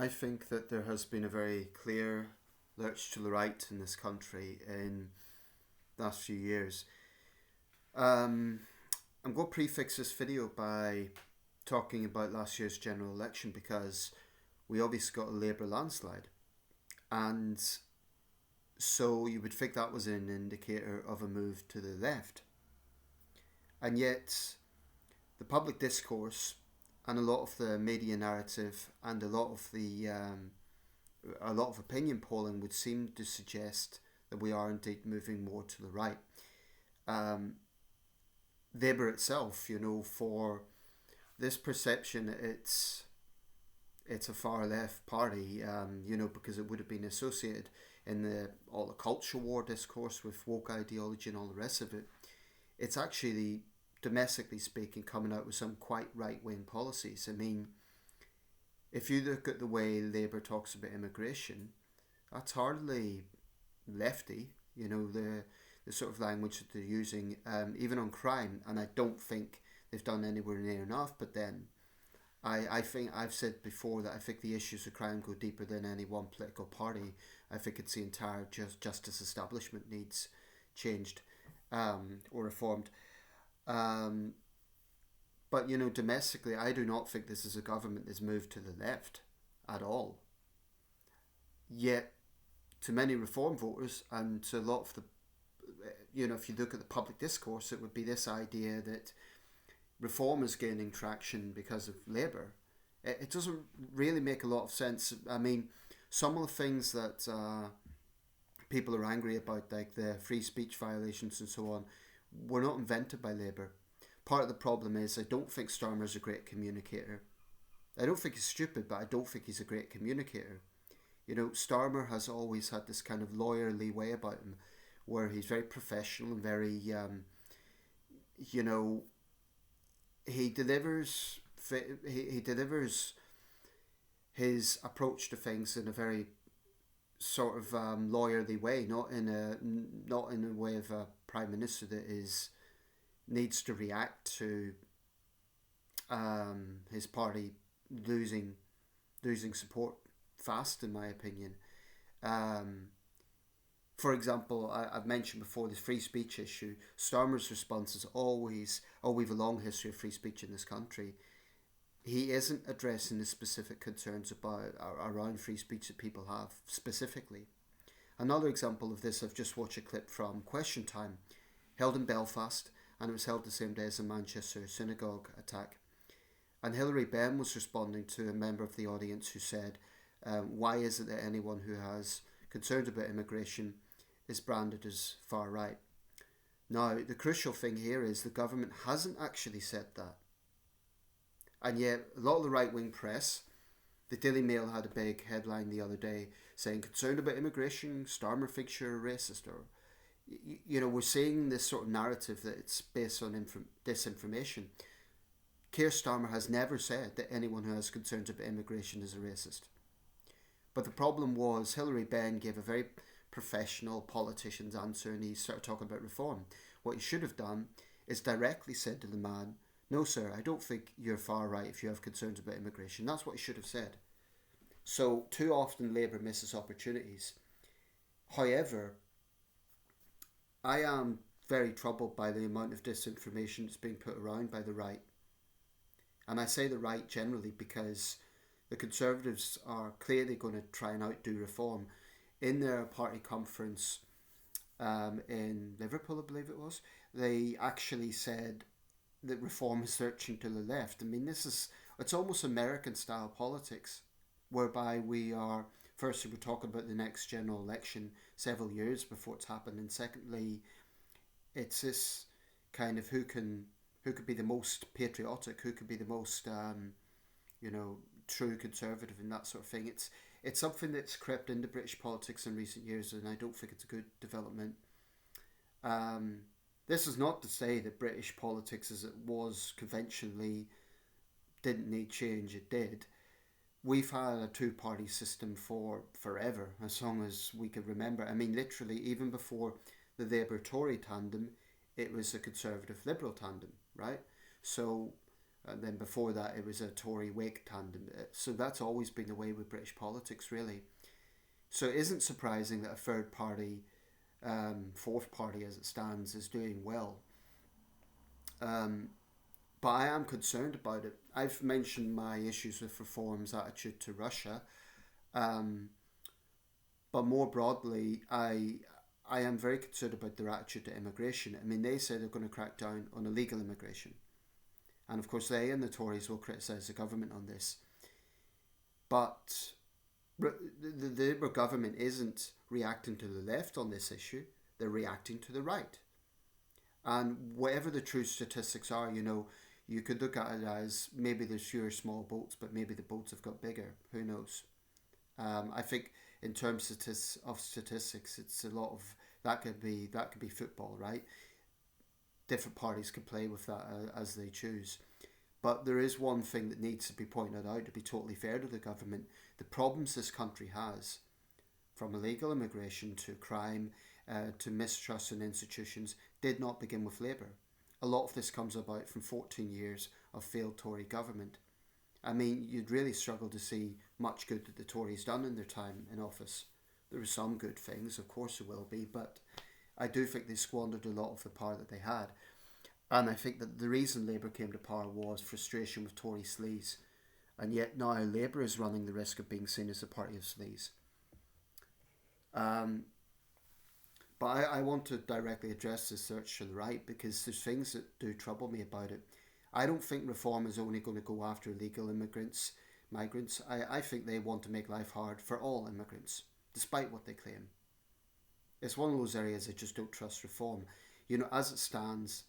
I think that there has been a very clear lurch to the right in this country in the last few years. Um, I'm going to prefix this video by talking about last year's general election because we obviously got a Labour landslide. And so you would think that was an indicator of a move to the left. And yet, the public discourse and a lot of the media narrative and a lot of opinion polling would seem to suggest that we are indeed moving more to the right. Um, Labour itself, for this perception, it's a far left party, because it would have been associated in all the culture war discourse with woke ideology and all the rest of it. It's actually, domestically speaking, coming out with some quite right wing policies. I mean, if you look at the way Labour talks about immigration, that's hardly lefty. The sort of language that they're using, even on crime, and I don't think they've done anywhere near enough. But then, I think I've said before that I think the issues of crime go deeper than any one political party. I think it's the entire justice establishment needs changed or reformed. Um, but domestically, I do not think this is a government that's moved to the left at all. Yet, to many reform voters and to a lot of the, if you look at the public discourse, it would be this idea that reform is gaining traction because of Labour. It doesn't really make a lot of sense. I mean, some of the things that people are angry about, like the free speech violations and so on, were not invented by Labour. Part of the problem is I don't think Starmer's a great communicator. I don't think he's stupid, but I don't think he's a great communicator. Starmer has always had this kind of lawyerly way about him, where he's very professional and very, he delivers he delivers his approach to things in a very sort of lawyerly way, not in a way of a prime minister that needs to react to his party losing support fast, in my opinion. For example, I've mentioned before the free speech issue. Starmer's response is always, "Oh, we've a long history of free speech in this country." He isn't addressing the specific concerns around free speech that people have specifically. Another example of this, I've just watched a clip from Question Time, held in Belfast, and it was held the same day as the Manchester synagogue attack. And Hilary Benn was responding to a member of the audience who said, "Why is it that anyone who has concerns about immigration is branded as far right?" Now, the crucial thing here is the government hasn't actually said that. And yet, a lot of the right-wing press, the Daily Mail had a big headline the other day saying, "Concerned about immigration, Starmer thinks you're a racist." Or, we're seeing this sort of narrative that it's based on disinformation. Keir Starmer has never said that anyone who has concerns about immigration is a racist. But the problem was Hilary Benn gave a very professional politician's answer and he started talking about reform. What he should have done is directly said to the man, "No, sir, I don't think you're far right if you have concerns about immigration." That's what he should have said. So, too often Labour misses opportunities. However, I am very troubled by the amount of disinformation that's being put around by the right. And I say the right generally because the Conservatives are clearly going to try and outdo reform. In their party conference in Liverpool, I believe it was, they actually said that reform is searching to the left. I mean, it's almost American style politics, whereby firstly, we're talking about the next general election several years before it's happened, and secondly, it's this kind of who could be the most patriotic, who could be the most, true conservative and that sort of thing. It's something that's crept into British politics in recent years, and I don't think it's a good development. This is not to say that British politics as it was conventionally didn't need change. It did. We've had a two-party system for forever, as long as we can remember. I mean, literally, even before the Labour-Tory tandem, it was a Conservative-Liberal tandem, right? So And then before that, it was a Tory Wake tandem. So that's always been the way with British politics, really. So it isn't surprising that a third party, fourth party as it stands, is doing well. Um, but I am concerned about it. I've mentioned my issues with Reform's attitude to Russia, um, but more broadly, I am very concerned about their attitude to immigration. I mean, they say they're going to crack down on illegal immigration, and of course, they and the Tories will criticise the government on this. But the Labour government isn't reacting to the left on this issue; they're reacting to the right. And whatever the true statistics are, you could look at it as maybe there's fewer small boats, but maybe the boats have got bigger. Who knows? I think in terms of statistics, it's a lot of that could be football, right? Different parties can play with that as they choose. But there is one thing that needs to be pointed out to be totally fair to the government. The problems this country has, from illegal immigration to crime to mistrust in institutions, did not begin with Labour. A lot of this comes about from 14 years of failed Tory government. I mean, you'd really struggle to see much good that the Tories done in their time in office. There were some good things, of course there will be, but I do think they squandered a lot of the power that they had. And I think that the reason Labour came to power was frustration with Tory sleaze. And yet now Labour is running the risk of being seen as a party of sleaze. Um, but I want to directly address this search to the right because there's things that do trouble me about it. I don't think Reform is only going to go after illegal migrants. I think they want to make life hard for all immigrants, despite what they claim. It's one of those areas I just don't trust Reform. As it stands,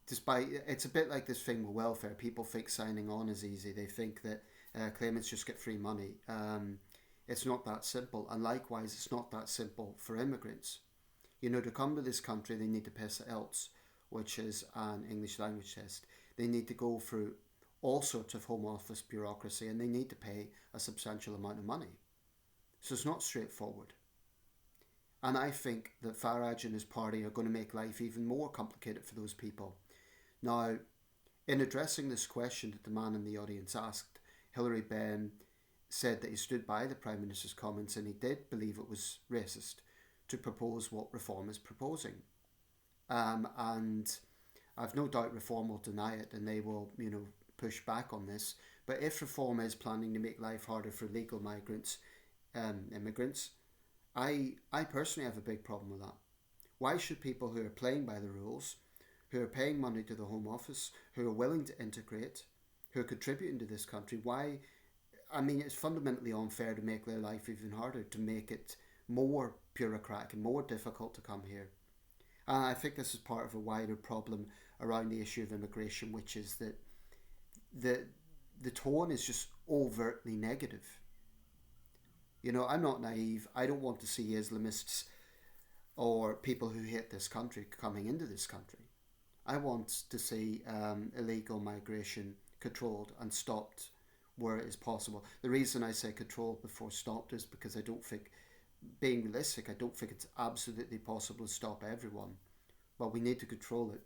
despite it's a bit like this thing with welfare. People think signing on is easy. They think that claimants just get free money. It's not that simple, and likewise, it's not that simple for immigrants. To come to this country, they need to pass the IELTS, which is an English language test. They need to go through all sorts of Home Office bureaucracy, and they need to pay a substantial amount of money. So it's not straightforward. And I think that Farage and his party are going to make life even more complicated for those people. Now, in addressing this question that the man in the audience asked, Hilary Benn said that he stood by the Prime Minister's comments and he did believe it was racist to propose what Reform is proposing. And I've no doubt Reform will deny it and they will, push back on this. But if Reform is planning to make life harder for legal immigrants, I personally have a big problem with that. Why should people who are playing by the rules, who are paying money to the Home Office, who are willing to integrate, who are contributing to this country, it's fundamentally unfair to make their life even harder, to make it more bureaucratic and more difficult to come here. And I think this is part of a wider problem around the issue of immigration, which is that the tone is just overtly negative. I'm not naive. I don't want to see Islamists or people who hate this country coming into this country. I want to see illegal migration controlled and stopped where it is possible. The reason I say controlled before stopped is because I don't think, being realistic, I don't think it's absolutely possible to stop everyone. But we need to control it.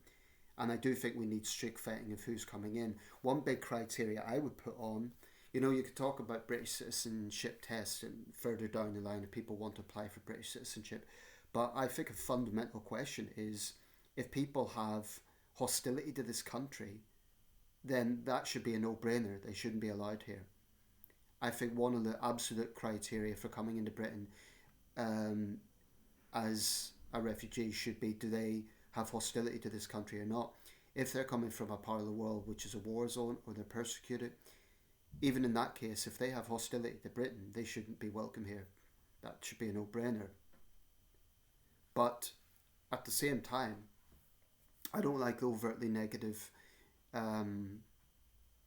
And I do think we need strict vetting of who's coming in. One big criteria I would put on, you could talk about British citizenship tests and further down the line if people want to apply for British citizenship. But I think a fundamental question is, if people have hostility to this country, then that should be a no-brainer. They shouldn't be allowed here. I think one of the absolute criteria for coming into Britain as a refugee should be, do they have hostility to this country or not? If they're coming from a part of the world which is a war zone or they're persecuted, even in that case, if they have hostility to Britain, they shouldn't be welcome here. That should be a no-brainer. But at the same time, I don't like the overtly negative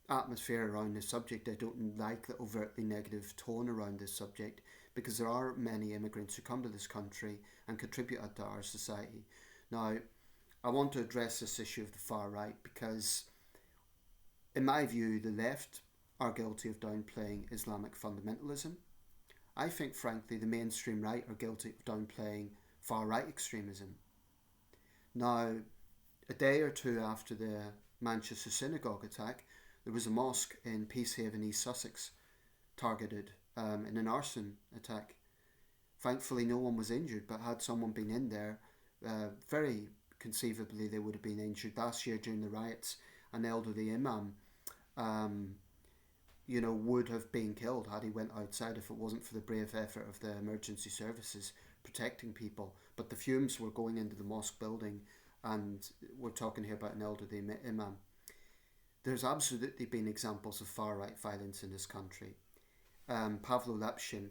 atmosphere around this subject. I don't like the overtly negative tone around this subject because there are many immigrants who come to this country and contribute to our society. Now, I want to address this issue of the far right because, in my view, the left are guilty of downplaying Islamic fundamentalism. I think, frankly, the mainstream right are guilty of downplaying far right extremism. Now, a day or two after the Manchester synagogue attack, there was a mosque in Peacehaven, East Sussex, targeted in an arson attack. Thankfully, no one was injured, but had someone been in there, very conceivably they would have been injured. Last year during the riots, an elderly imam, would have been killed had he went outside if it wasn't for the brave effort of the emergency services protecting people. But the fumes were going into the mosque building, and we're talking here about an elderly imam. There's absolutely been examples of far-right violence in this country. Pavlo Lepshin,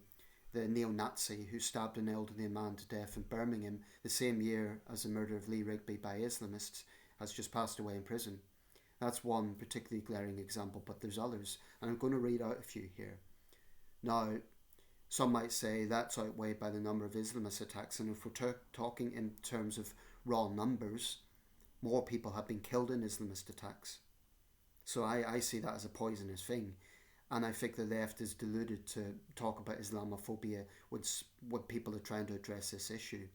the neo-Nazi who stabbed an elderly man to death in Birmingham the same year as the murder of Lee Rigby by Islamists, has just passed away in prison. That's one particularly glaring example, but there's others, and I'm going to read out a few here. Now, some might say that's outweighed by the number of Islamist attacks, and if we're talking in terms of raw numbers, more people have been killed in Islamist attacks. So I see that as a poisonous thing. And I think the left is deluded to talk about Islamophobia when people are trying to address this issue.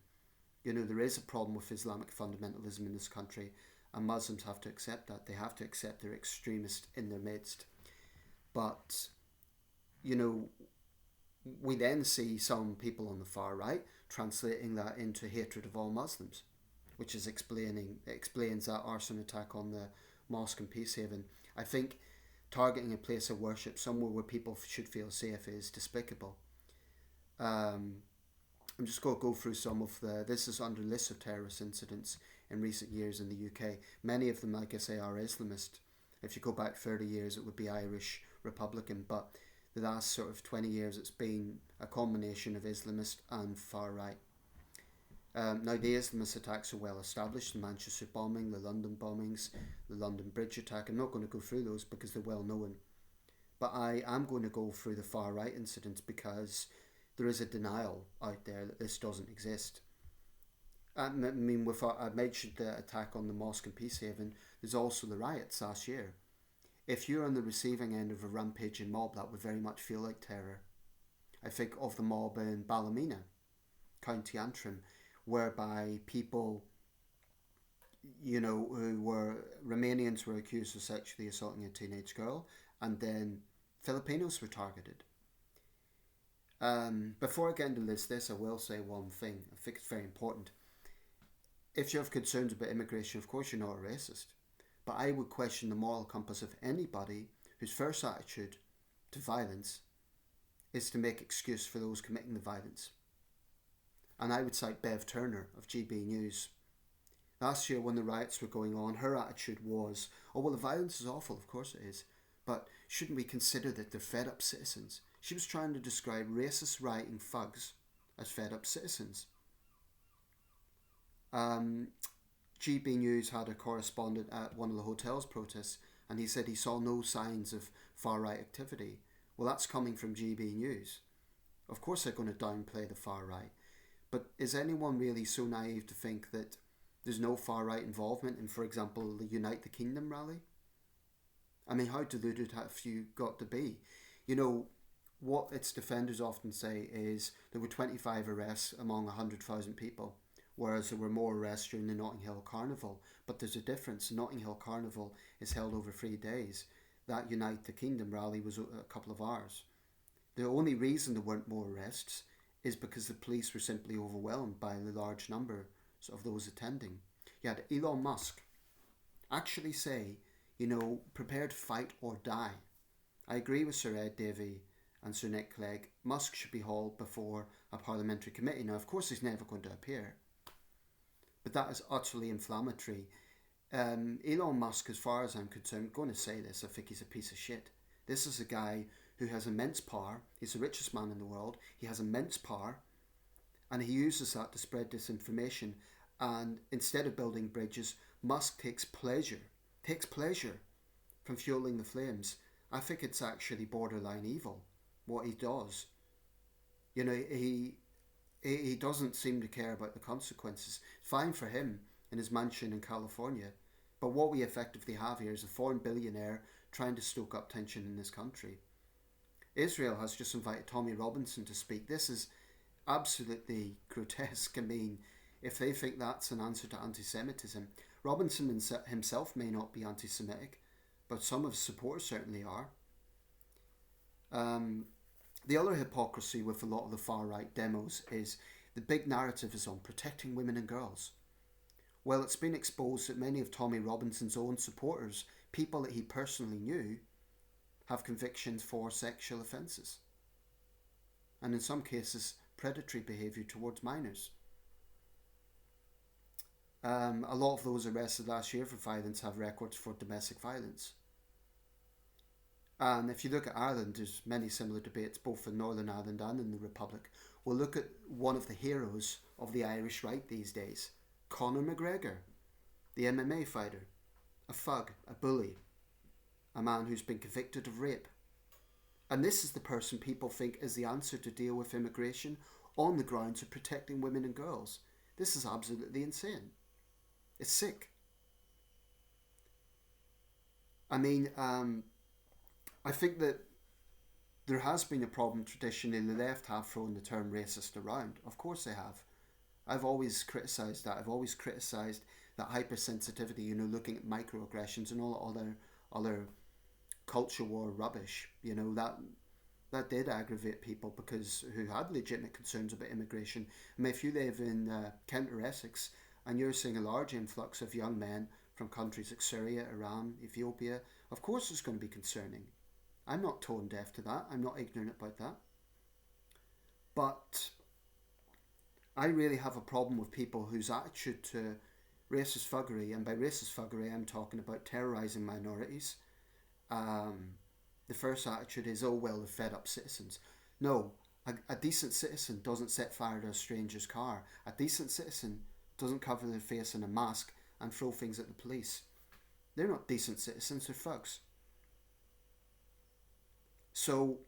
There is a problem with Islamic fundamentalism in this country, and Muslims have to accept that. They have to accept there are extremists in their midst. But, we then see some people on the far right translating that into hatred of all Muslims, which explains that arson attack on the mosque in Peacehaven. I think targeting a place of worship somewhere where people should feel safe is despicable. I'm just going to go through some of this is under lists of terrorist incidents in recent years in the UK. Many of them, like I say, are Islamist. If you go back 30 years, it would be Irish Republican, but the last sort of 20 years, it's been a combination of Islamist and far right. Now, the Islamist attacks are well established: the Manchester bombing, the London bombings, the London Bridge attack. I'm not going to go through those because they're well known. But I am going to go through the far right incidents because there is a denial out there that this doesn't exist. I mean, I mentioned the attack on the mosque in Peacehaven. There's also the riots last year. If you're on the receiving end of a rampaging mob, that would very much feel like terror. I think of the mob in Ballymena, County Antrim, whereby people, who were Romanians were accused of sexually assaulting a teenage girl, and then Filipinos were targeted. Before I get into this, I will say one thing. I think it's very important. If you have concerns about immigration, of course you're not a racist. But I would question the moral compass of anybody whose first attitude to violence is to make excuse for those committing the violence. And I would cite Bev Turner of GB News. Last year when the riots were going on, her attitude was, oh well, the violence is awful, of course it is, but shouldn't we consider that they're fed up citizens? She was trying to describe racist rioting thugs as fed up citizens. GB News had a correspondent at one of the hotel's protests, and he said he saw no signs of far-right activity. Well, that's coming from GB News. Of course they're going to downplay the far-right. But is anyone really so naive to think that there's no far-right involvement in, for example, the Unite the Kingdom rally? I mean, how deluded have you got to be? What its defenders often say is there were 25 arrests among 100,000 people, whereas there were more arrests during the Notting Hill Carnival. But there's a difference. The Notting Hill Carnival is held over 3 days. That Unite the Kingdom rally was a couple of hours. The only reason there weren't more arrests is because the police were simply overwhelmed by the large number of those attending. You had Elon Musk actually say, prepare to fight or die. I agree with Sir Ed Davey and Sir Nick Clegg. Musk should be hauled before a parliamentary committee. Now, of course, he's never going to appear, but that is utterly inflammatory. Elon Musk, as far as I'm concerned, I'm going to say this, I think he's a piece of shit. This is a guy who has immense power. He's the richest man in the world. He has immense power, and he uses that to spread disinformation. And instead of building bridges, Musk takes pleasure from fueling the flames. I think it's actually borderline evil, what he does. He doesn't seem to care about the consequences. Fine for him in his mansion in California, but what we effectively have here is a foreign billionaire trying to stoke up tension in this country. Israel has just invited Tommy Robinson to speak. This is absolutely grotesque. I mean, if they think that's an answer to anti-Semitism, Robinson himself may not be anti-Semitic, but some of his supporters certainly are. The other hypocrisy with a lot of the far-right demos is the big narrative is on protecting women and girls. Well, it's been exposed that many of Tommy Robinson's own supporters, people that he personally knew, have convictions for sexual offences. And in some cases, predatory behaviour towards minors. A lot of those arrested last year for violence have records for domestic violence. And if you look at Ireland, there's many similar debates both in Northern Ireland and in the Republic. We'll look at one of the heroes of the Irish right these days, Conor McGregor, the MMA fighter, a thug, a bully, a man who's been convicted of rape. And this is the person people think is the answer to deal with immigration on the grounds of protecting women and girls. This is absolutely insane. It's sick. I mean, I think that there has been a problem traditionally. The left have thrown the term racist around. Of course they have. I've always criticised that. I've always criticised that hypersensitivity, looking at microaggressions and all other culture war rubbish. That did aggravate people because who had legitimate concerns about immigration. I mean, if you live in Kent or Essex and you're seeing a large influx of young men from countries like Syria, Iran, Ethiopia, of course it's going to be concerning. I'm not tone deaf to that. I'm not ignorant about that. But I really have a problem with people whose attitude to racist thuggery, and by racist thuggery I'm talking about terrorising minorities. The first attitude is, oh well, they're fed up citizens. No, a decent citizen doesn't set fire to a stranger's car. A decent citizen doesn't cover their face in a mask and throw things at the police. They're not decent citizens, they're thugs. So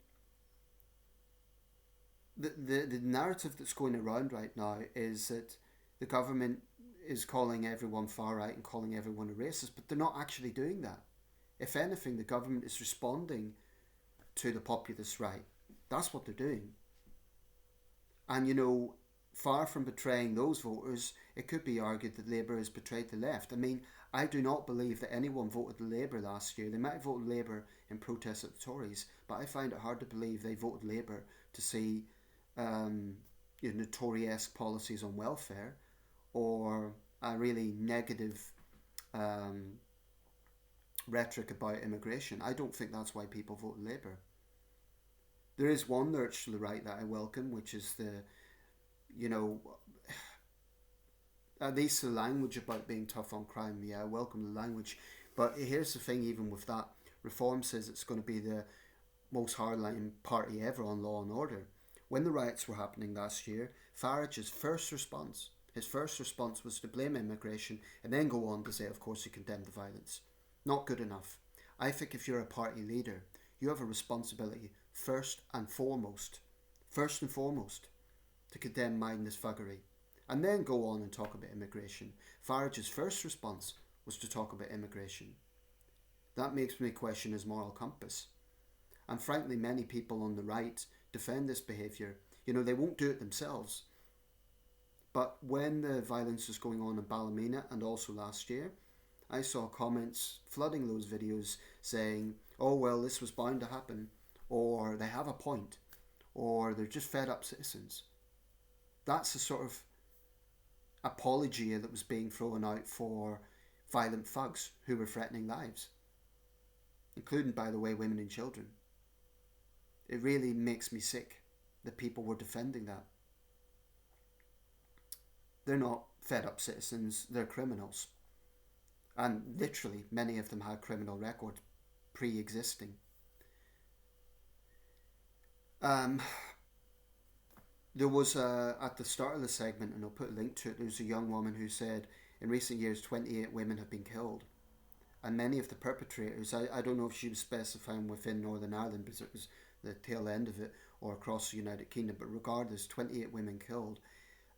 the narrative that's going around right now is that the government is calling everyone far right and calling everyone a racist, but they're not actually doing that. If anything, the government is responding to the populist right. That's what they're doing. And far from betraying those voters, it could be argued that Labour has betrayed the left. I mean, I do not believe that anyone voted Labour last year. They might have voted Labour in protest at the Tories, but I find it hard to believe they voted Labour to see Tory-esque policies on welfare or a really negative rhetoric about immigration. I don't think that's why people voted Labour. There is one lurch to the right that I welcome, which is at least the language about being tough on crime. Yeah, I welcome the language. But here's the thing, even with that, Reform says it's going to be the most hardline party ever on law and order. When the riots were happening last year, Farage's first response was to blame immigration and then go on to say, of course, he condemned the violence. Not good enough. I think if you're a party leader, you have a responsibility first and foremost, to condemn mindless thuggery, and then go on and talk about immigration. Farage's first response was to talk about immigration. That makes me question his moral compass. And frankly, many people on the right defend this behaviour. They won't do it themselves. But when the violence was going on in Ballymena and also last year, I saw comments flooding those videos saying, oh well, this was bound to happen, or they have a point, or they're just fed up citizens. That's the sort of apology that was being thrown out for violent thugs who were threatening lives, including, by the way, women and children. It really makes me sick that people were defending that. They're not fed up citizens, they're criminals. And literally, many of them had criminal records pre-existing. There was at the start of the segment, and I'll put a link to it, there was a young woman who said, in recent years, 28 women have been killed. And many of the perpetrators, I don't know if she was specifying within Northern Ireland, because it was the tail end of it, or across the United Kingdom, but regardless, 28 women killed.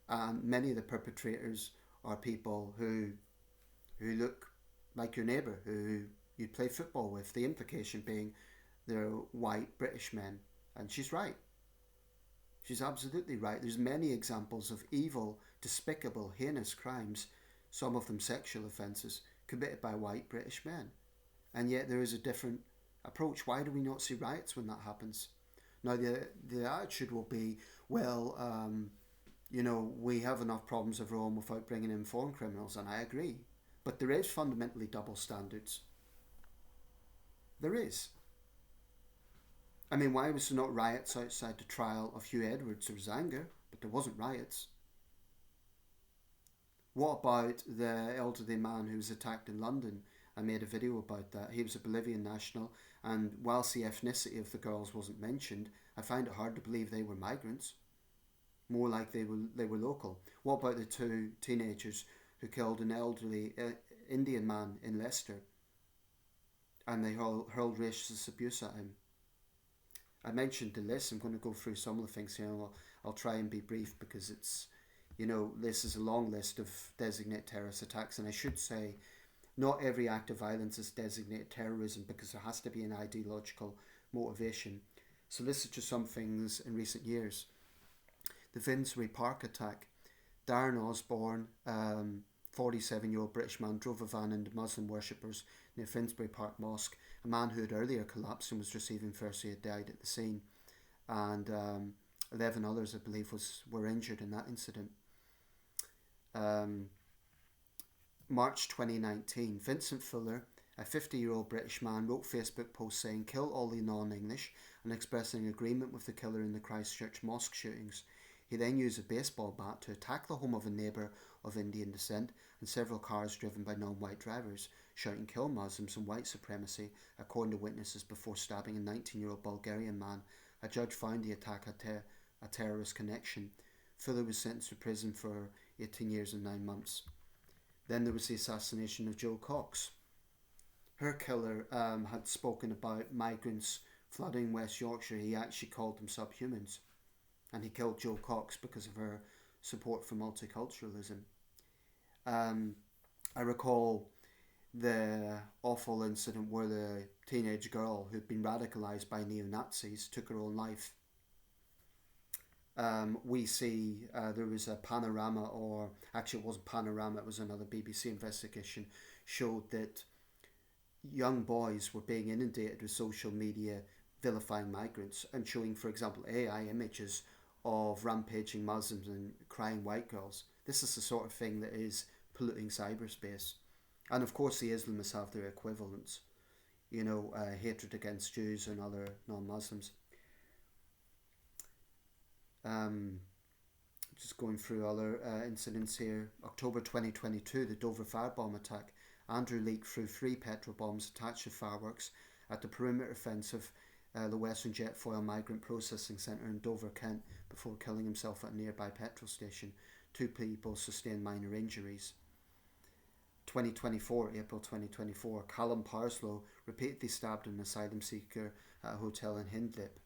And many of the perpetrators are people who look like your neighbour, who you'd play football with, the implication being they're white British men. And she's right. She's absolutely right. There's many examples of evil, despicable, heinous crimes some of them sexual offences, committed by white British men. And yet there is a different approach. Why do we not see riots when that happens? Now, the attitude will be, well, we have enough problems of our own without bringing in foreign criminals, and I agree. But there is fundamentally double standards. There is. I mean, why was there not riots outside the trial of Hugh Edwards? There was anger, but there wasn't riots. What about the elderly man who was attacked in London? I made a video about that. He was a Bolivian national, and whilst the ethnicity of the girls wasn't mentioned, I find it hard to believe they were migrants. More like they were local. What about the two teenagers who killed an elderly Indian man in Leicester, and they hurled racist abuse at him? I mentioned the list. I'm going to go through some of the things here. I'll try and be brief because it's, this is a long list of designated terrorist attacks, and I should say, not every act of violence is designated terrorism because there has to be an ideological motivation. So this is just some things in recent years. The Finsbury Park attack. Darren Osborne, 47-year-old British man, drove a van into Muslim worshippers near Finsbury Park Mosque. A man who had earlier collapsed and was receiving first aid died at the scene. And 11 others, I believe, were injured in that incident. March 2019, Vincent Fuller, a 50-year-old British man, wrote Facebook posts saying, "Kill all the non-English," and expressing agreement with the killer in the Christchurch mosque shootings. He then used a baseball bat to attack the home of a neighbour of Indian descent and several cars driven by non-white drivers, shouting "Kill Muslims" and white supremacy, according to witnesses, before stabbing a 19-year-old Bulgarian man. A judge found the attack had a terrorist connection. Fuller was sentenced to prison for 18 years and 9 months. Then there was the assassination of Jo Cox. Her killer had spoken about migrants flooding West Yorkshire. He actually called them subhumans. And he killed Jo Cox because of her support for multiculturalism. I recall the awful incident where the teenage girl who'd been radicalised by neo-Nazis took her own life. We see there was a panorama, or actually it wasn't panorama, it was another BBC investigation, showed that young boys were being inundated with social media vilifying migrants and showing, for example, AI images of rampaging Muslims and crying white girls. This is the sort of thing that is polluting cyberspace. And of course the Islamists have their equivalents, hatred against Jews and other non-Muslims. Just going through other incidents here. October 2022, the Dover firebomb attack. Andrew Leake threw 3 petrol bombs attached to fireworks at the perimeter fence of the Western Jetfoil Migrant Processing Centre in Dover, Kent, before killing himself at a nearby petrol station. 2 people sustained minor injuries. April 2024, Callum Parslow repeatedly stabbed an asylum seeker at a hotel in Hindlip.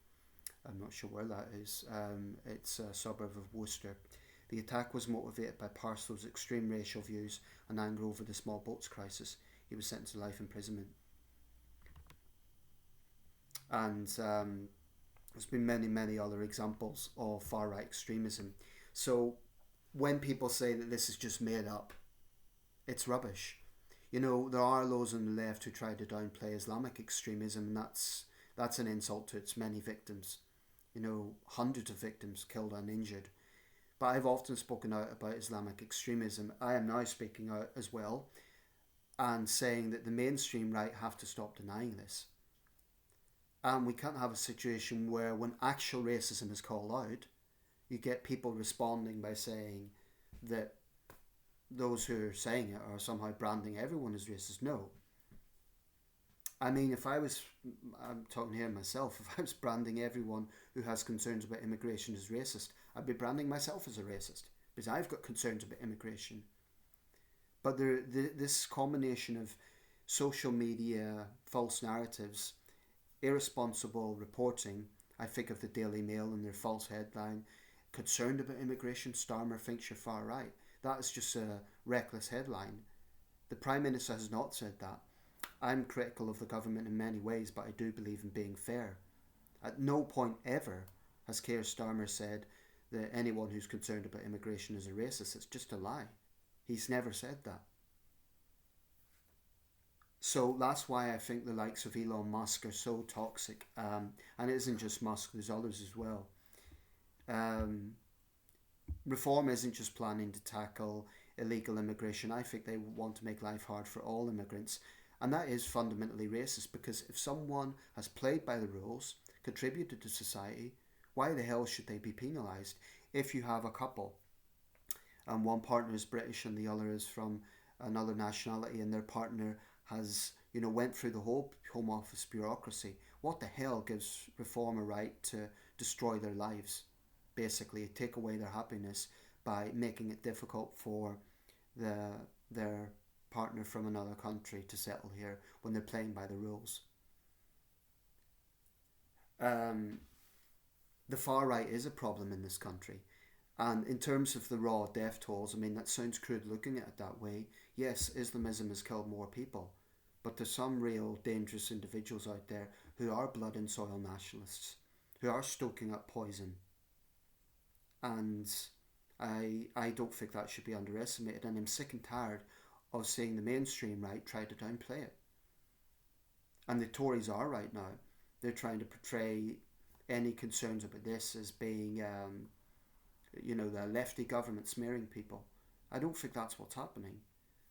I'm not sure where that is. It's a suburb of Worcester. The attack was motivated by Parslow's extreme racial views and anger over the small boats crisis. He was sentenced to life imprisonment. And there's been many, many other examples of far-right extremism. So when people say that this is just made up, it's rubbish. There are those on the left who try to downplay Islamic extremism, and that's an insult to its many victims. Hundreds of victims killed and injured. But I've often spoken out about Islamic extremism. I am now speaking out as well and saying that the mainstream right have to stop denying this. And we can't have a situation where when actual racism is called out, you get people responding by saying that those who are saying it are somehow branding everyone as racist. No. I mean, I'm talking here myself, if I was branding everyone who has concerns about immigration as racist, I'd be branding myself as a racist, because I've got concerns about immigration. But this combination of social media, false narratives, irresponsible reporting, I think of the Daily Mail and their false headline, "Concerned about immigration, Starmer thinks you're far right." That is just a reckless headline. The Prime Minister has not said that. I'm critical of the government in many ways, but I do believe in being fair. At no point ever has Keir Starmer said that anyone who's concerned about immigration is a racist. It's just a lie. He's never said that. So that's why I think the likes of Elon Musk are so toxic. And it isn't just Musk, there's others as well. Um, Reform isn't just planning to tackle illegal immigration. I think they want to make life hard for all immigrants. And that is fundamentally racist, because if someone has played by the rules, contributed to society, why the hell should they be penalised? If you have a couple and one partner is British and the other is from another nationality, and their partner has, went through the whole Home Office bureaucracy, what the hell gives Reform a right to destroy their lives? Basically, take away their happiness by making it difficult for their partner from another country to settle here when they're playing by the rules. Um, the far right is a problem in this country. And in terms of the raw death tolls, I mean, that sounds crude looking at it that way. Yes, Islamism has killed more people, but there's some real dangerous individuals out there who are blood and soil nationalists, who are stoking up poison. And I don't think that should be underestimated. And I'm sick and tired of seeing the mainstream right try to downplay it. And the Tories are right now. They're trying to portray any concerns about this as being, the lefty government smearing people. I don't think that's what's happening.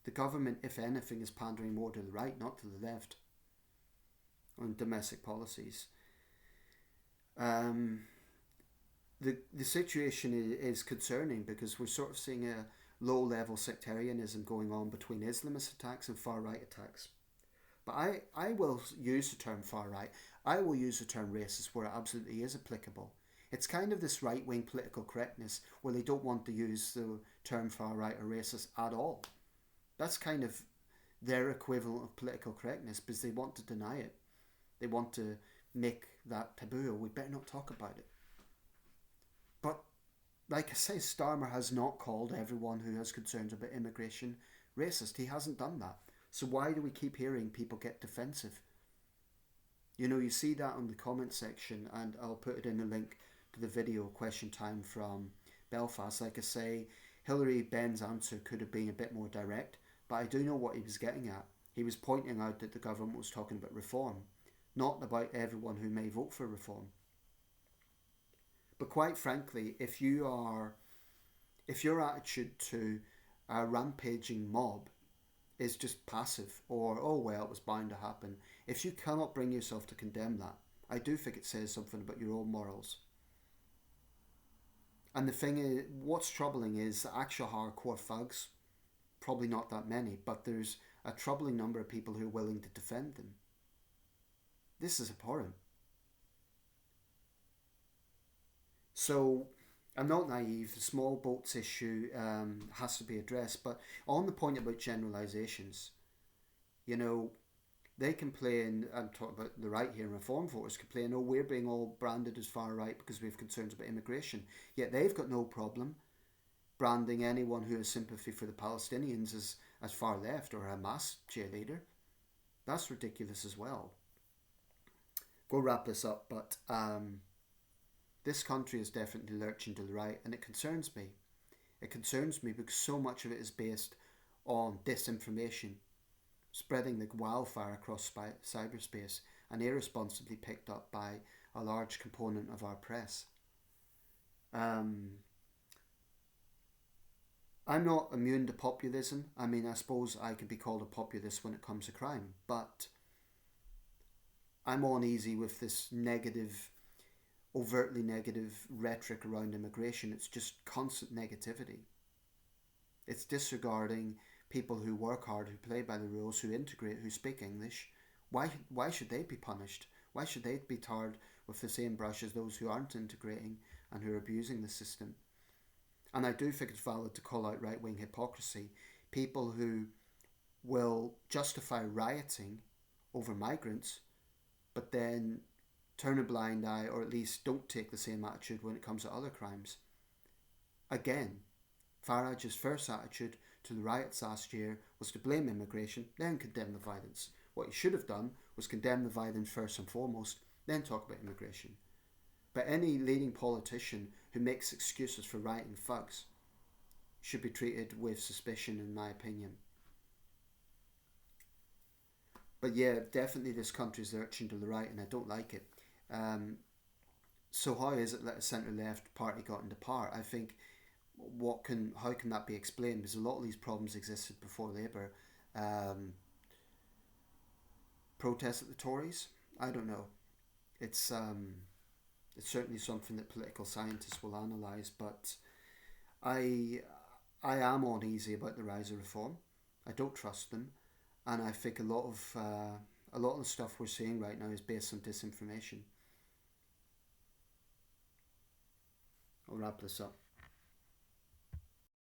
The government, if anything, is pandering more to the right, not to the left, on domestic policies. The situation is concerning, because we're sort of seeing a low-level sectarianism going on between Islamist attacks and far-right attacks. But I will use the term far-right. I will use the term racist where it absolutely is applicable. It's kind of this right-wing political correctness where they don't want to use the term far-right or racist at all. That's kind of their equivalent of political correctness, because they want to deny it. They want to make that taboo. We better not talk about it. But like I say, Starmer has not called everyone who has concerns about immigration racist. He hasn't done that. So why do we keep hearing people get defensive? You see that on the comment section, and I'll put it in the link to the video question time from Belfast. Like I say, Hilary Benn's answer could have been a bit more direct, but I do know what he was getting at. He was pointing out that the government was talking about reform, not about everyone who may vote for reform. But quite frankly, if your attitude to a rampaging mob is just passive, or, oh well, it was bound to happen, if you cannot bring yourself to condemn that, I do think it says something about your own morals. And the thing is, what's troubling is the actual hardcore thugs, probably not that many, but there's a troubling number of people who are willing to defend them. This is abhorrent. So, I'm not naive. The small boats issue has to be addressed, but on the point about generalisations, they complain, I'm talking about the right here, reform voters complain, oh, we're being all branded as far right because we have concerns about immigration. Yet they've got no problem branding anyone who has sympathy for the Palestinians as far left or a Hamas cheerleader. That's ridiculous as well. Go wrap this up, but this country is definitely lurching to the right, and it concerns me. It concerns me because so much of it is based on disinformation, spreading like wildfire across cyberspace, and irresponsibly picked up by a large component of our press. I'm not immune to populism. I mean, I suppose I could be called a populist when it comes to crime, but I'm uneasy with this overtly negative rhetoric around immigration. It's just constant negativity. It's disregarding people who work hard, who play by the rules, who integrate, who speak English. Why should they be punished? Why should they be tarred with the same brush as those who aren't integrating and who are abusing the system? And I do think it's valid to call out right-wing hypocrisy. People who will justify rioting over migrants, but then turn a blind eye, or at least don't take the same attitude when it comes to other crimes. Again, Farage's first attitude to the riots last year was to blame immigration, then condemn the violence. What he should have done was condemn the violence first and foremost, then talk about immigration. But any leading politician who makes excuses for rioting thugs should be treated with suspicion, in my opinion. But yeah, definitely this country is lurching to the right, and I don't like it. Um, so how is it that a centre left party got into power? I think how can that be explained? Because a lot of these problems existed before Labour. Um, Protest at the Tories. I don't know. It's um, it's certainly something that political scientists will analyse, but I I am uneasy about the rise of reform. I don't trust them, and I think a lot of the stuff we're seeing right now is based on disinformation. I'll wrap this up.